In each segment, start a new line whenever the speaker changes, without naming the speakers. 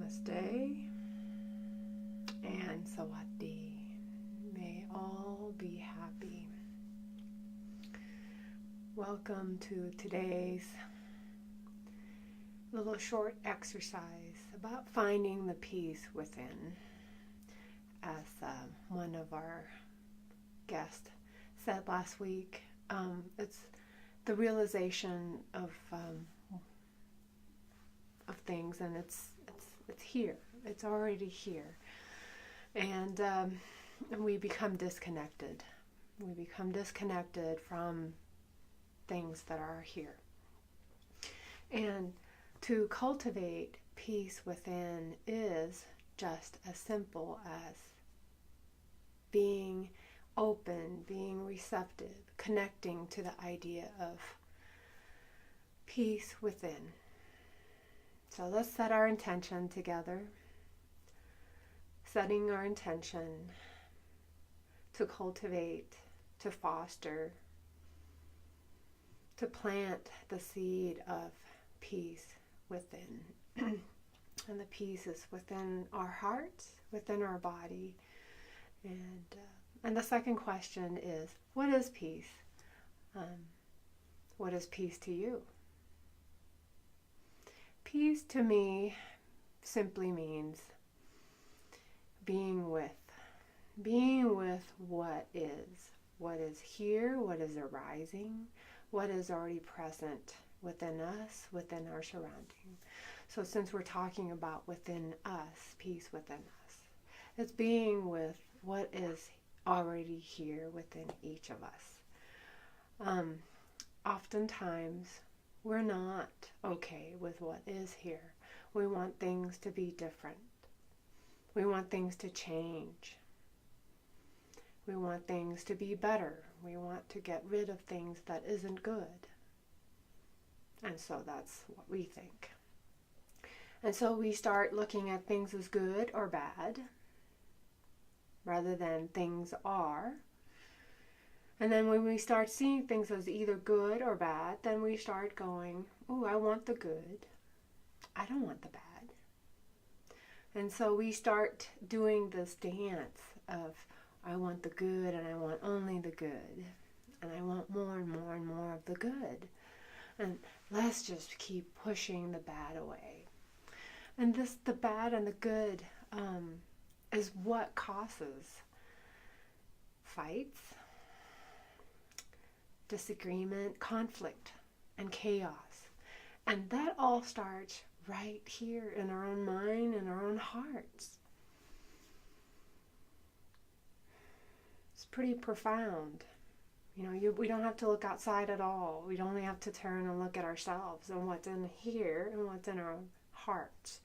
Namaste and Sawati. May all be happy. Welcome to today's little short exercise about finding the peace within. As one of our guests said last week, it's the realization of things, and it's here. It's already here, and we become disconnected. We become disconnected from things that are here. And to cultivate peace within is just as simple as being open, being receptive, connecting to the idea of peace within. So let's set our intention together, setting our intention to cultivate, to foster, to plant the seed of peace within. And the peace is within our hearts, within our body. And the second question is, what is peace? What is peace to you? Peace to me simply means being with what is here, what is arising, what is already present within us, within our surrounding. So since we're talking about within us, peace within us, it's being with what is already here within each of us. Oftentimes, we're not okay with what is here. We want things to be different. We want things to change. We want things to be better. We want to get rid of things that isn't good. And so that's what we think. And so we start looking at things as good or bad, rather than things are. And then when we start seeing things as either good or bad, then we start going, oh, I want the good. I don't want the bad. And so we start doing this dance of, I want the good and I want only the good. And I want more and more and more of the good. And let's just keep pushing the bad away. And the bad and the good is what causes fights, disagreement, conflict, and chaos. And that all starts right here in our own mind and our own hearts. It's pretty profound. We don't have to look outside at all. We only have to turn and look at ourselves and what's in here and what's in our hearts.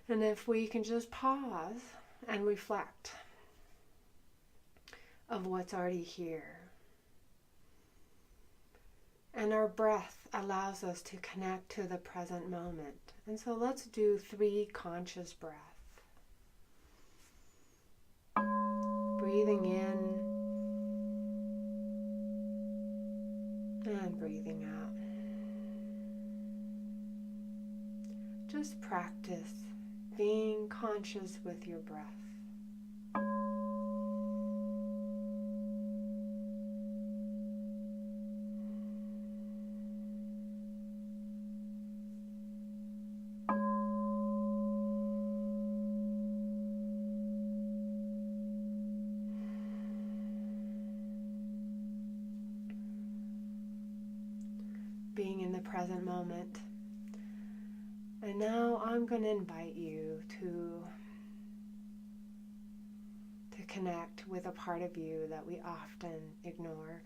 And if we can just pause and reflect of what's already here. And our breath allows us to connect to the present moment. And so let's do 3 conscious breaths. Breathing in and breathing out. Just practice being conscious with your breath. Being in the present moment. And now I'm going to invite you to connect with a part of you that we often ignore.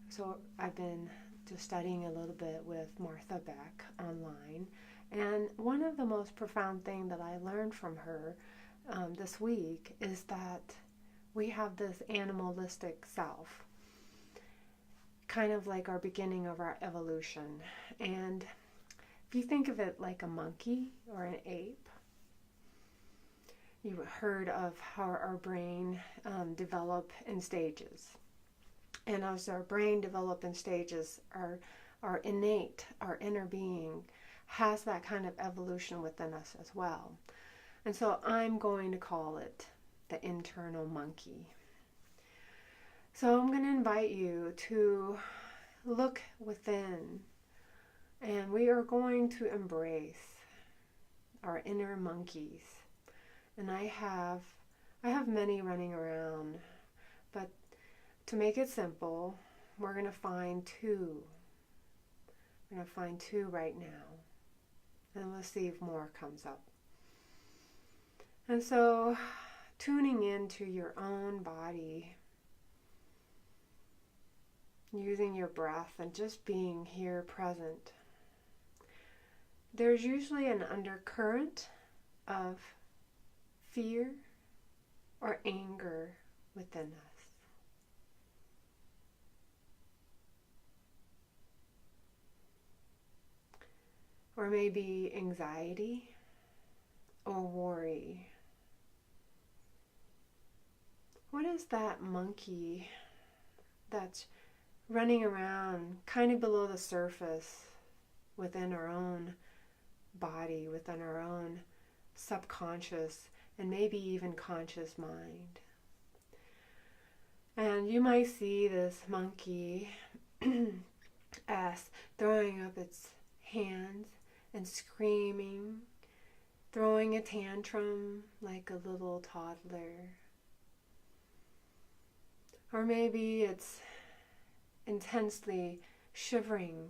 So I've been just studying a little bit with Martha Beck online, and one of the most profound things that I learned from her this week is that we have this animalistic self, kind of like our beginning of our evolution. And if you think of it like a monkey or an ape, you heard of how our brain develop in stages. And as our brain develop in stages, our innate, our inner being has that kind of evolution within us as well. And so I'm going to call it the internal monkey. So I'm going to invite you to look within, and we are going to embrace our inner monkeys. And I have many running around, but to make it simple, we're going to find two. We're going to find two right now, and we'll see if more comes up. And so, tuning into your own body, using your breath and just being here present. There's usually an undercurrent of fear or anger within us. Or maybe anxiety or worry. What is that monkey that's running around kind of below the surface within our own body, within our own subconscious and maybe even conscious mind? And you might see this monkey as throwing up its hands and screaming, throwing a tantrum like a little toddler. Or maybe it's intensely shivering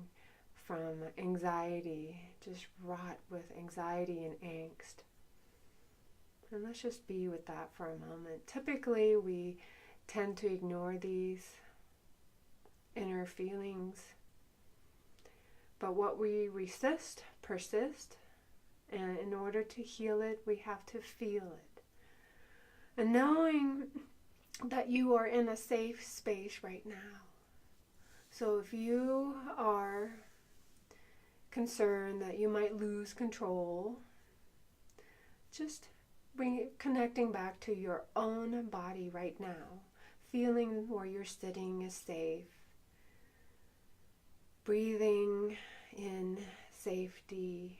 from anxiety, just wrought with anxiety and angst. And let's just be with that for a moment. Typically, we tend to ignore these inner feelings, but what we resist persists, and in order to heal it, we have to feel it. And knowing that you are in a safe space right now. So if you are concerned that you might lose control, just connecting back to your own body right now, feeling where you're sitting is safe, breathing in safety.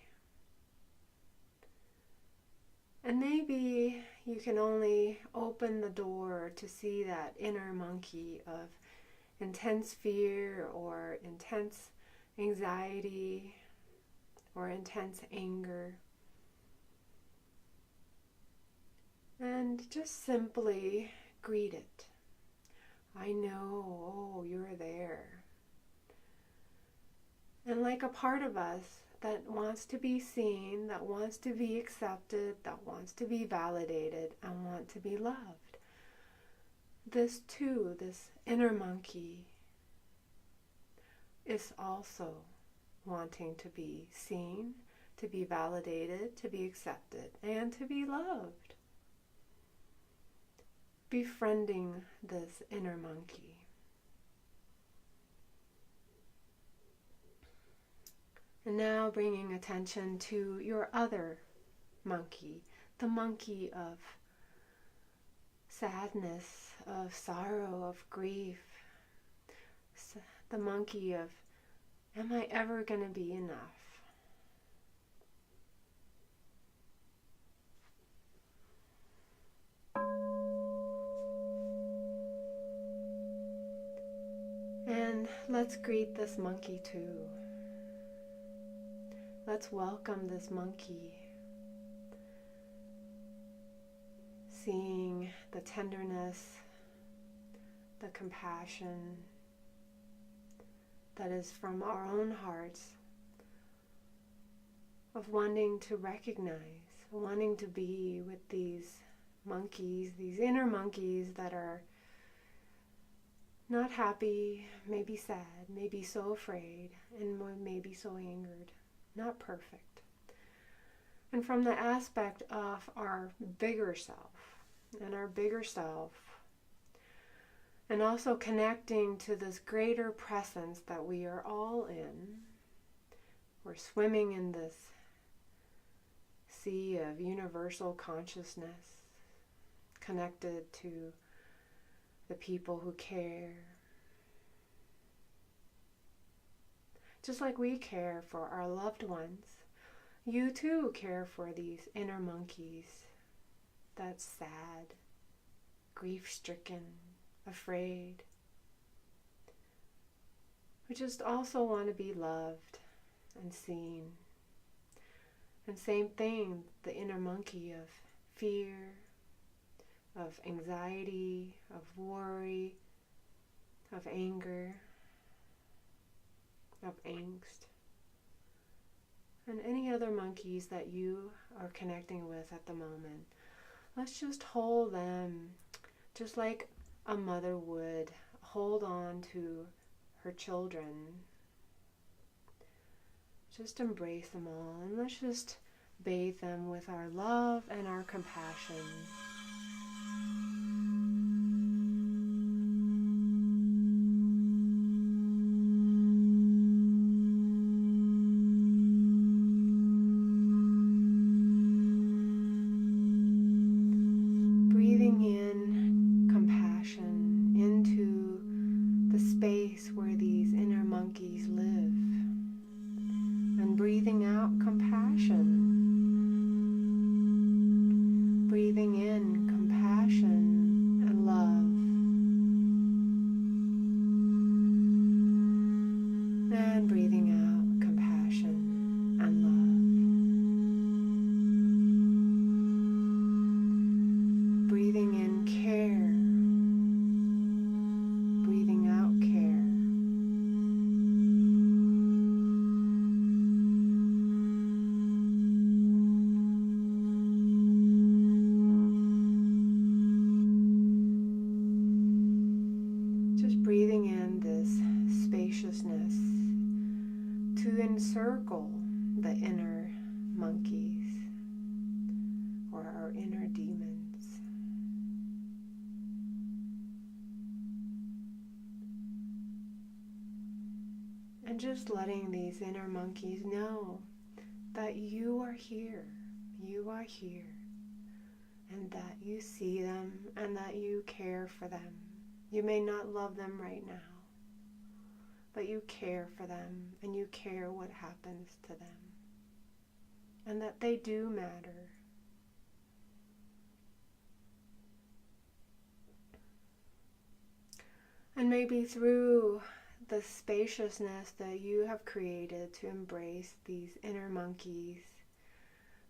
And maybe you can only open the door to see that inner monkey of intense fear or intense anxiety or intense anger. And just simply greet it. I know, oh, you're there. And like a part of us that wants to be seen, that wants to be accepted, that wants to be validated, and want to be loved. This too, this inner monkey, is also wanting to be seen, to be validated, to be accepted, and to be loved. Befriending this inner monkey. And now bringing attention to your other monkey, the monkey of sadness, of sorrow, of grief, the monkey of, am I ever going to be enough? And let's greet this monkey too. Let's welcome this monkey, seeing the tenderness, the compassion that is from our own hearts of wanting to recognize, wanting to be with these monkeys, these inner monkeys that are not happy, maybe sad, maybe so afraid, and maybe so angered. Not perfect. And from the aspect of our bigger self, and our bigger self, and also connecting to this greater presence that we are all in. We're swimming in this sea of universal consciousness, connected to the people who care. Just like we care for our loved ones, you too care for these inner monkeys that's sad, grief-stricken, afraid. We just also want to be loved and seen. And same thing, the inner monkey of fear, of anxiety, of worry, of anger, of angst, and any other monkeys that you are connecting with at the moment. Let's just hold them just like a mother would hold on to her children. Just embrace them all, and let's just bathe them with our love and our compassion. Breathing in compassion into the space where these inner monkeys live. And breathing out compassion. Breathing in compassion and love. And breathing out compassion and love. Breathing in care. Breathing out care. Breathing in this spaciousness to encircle the inner monkeys or our inner demons. And just letting these inner monkeys know that you are here, and that you see them and that you care for them. You may not love them right now, but you care for them and you care what happens to them, and that they do matter. And maybe through the spaciousness that you have created to embrace these inner monkeys,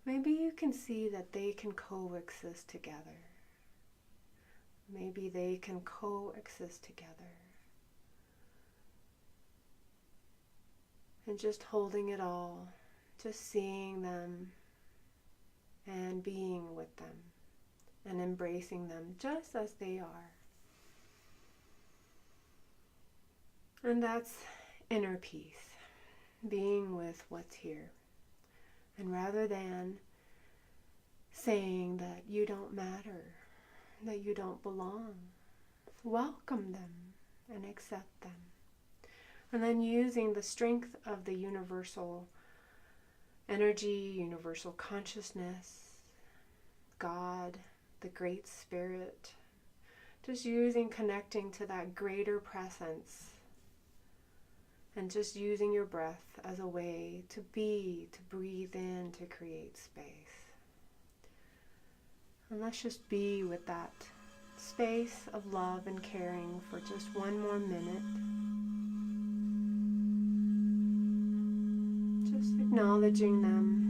maybe you can see that they can coexist together. Maybe they can coexist together. And just holding it all, just seeing them and being with them and embracing them just as they are. And that's inner peace, being with what's here. And rather than saying that you don't matter, that you don't belong, welcome them and accept them. And then using the strength of the universal energy, universal consciousness, God, the Great Spirit, just connecting to that greater presence, and just using your breath as a way to breathe in, to create space. And let's just be with that space of love and caring for just one more minute. Just acknowledging them.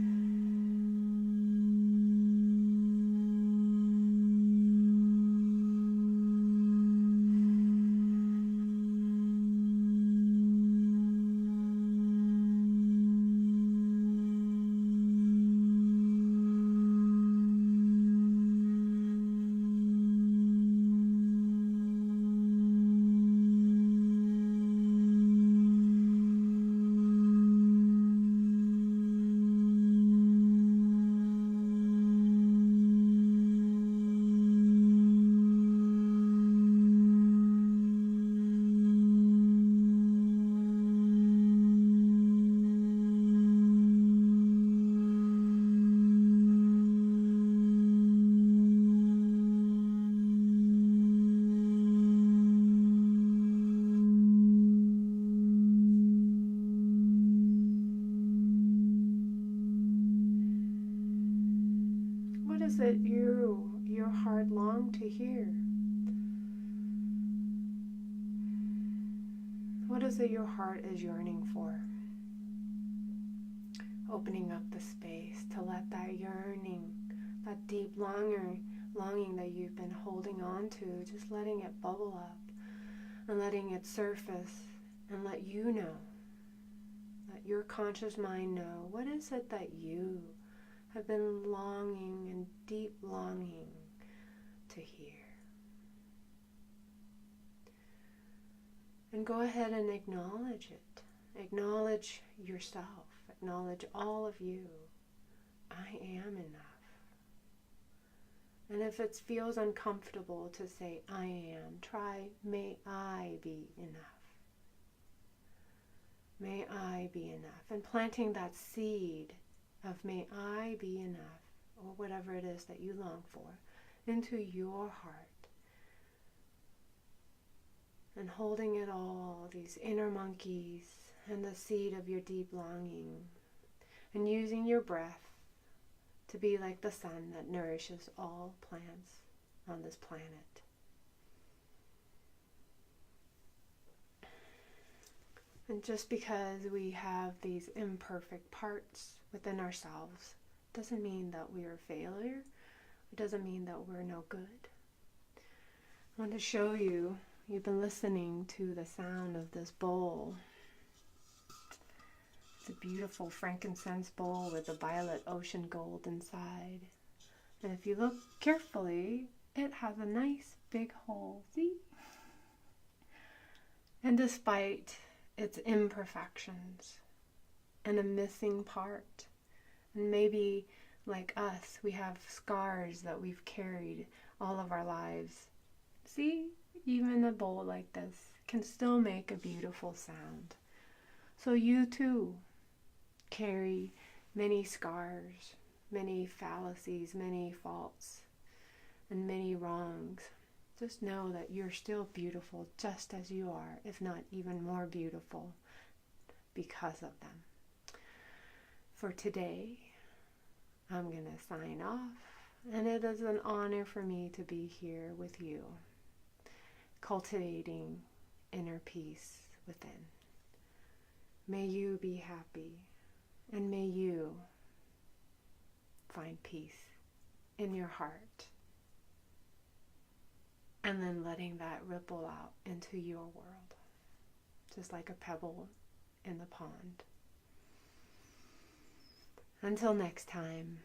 is it your heart long to hear? What is it your heart is yearning for? Opening up the space to let that yearning, that deep longing that you've been holding on to, just letting it bubble up and letting it surface and let you know, let your conscious mind know, what is it that you have been longing and deep longing to hear. And go ahead and acknowledge it. Acknowledge yourself. Acknowledge all of you. I am enough. And if it feels uncomfortable to say I am, try may I be enough. May I be enough. And planting that seed of may I be enough, or whatever it is that you long for, into your heart. And holding it all, these inner monkeys, and the seed of your deep longing, and using your breath to be like the sun that nourishes all plants on this planet. And just because we have these imperfect parts within ourselves doesn't mean that we are a failure. It doesn't mean that we're no good. I want to show you, you've been listening to the sound of this bowl. It's a beautiful frankincense bowl with a violet ocean gold inside. And if you look carefully, it has a nice big hole. See? And despite its imperfections and a missing part, and maybe like us, we have scars that we've carried all of our lives. See? Even a bowl like this can still make a beautiful sound. So you too carry many scars, many fallacies, many faults, and many wrongs. Just know that you're still beautiful just as you are, if not even more beautiful because of them. For today, I'm going to sign off, and it is an honor for me to be here with you, cultivating inner peace within. May you be happy, and may you find peace in your heart, and then letting that ripple out into your world, just like a pebble in the pond. Until next time.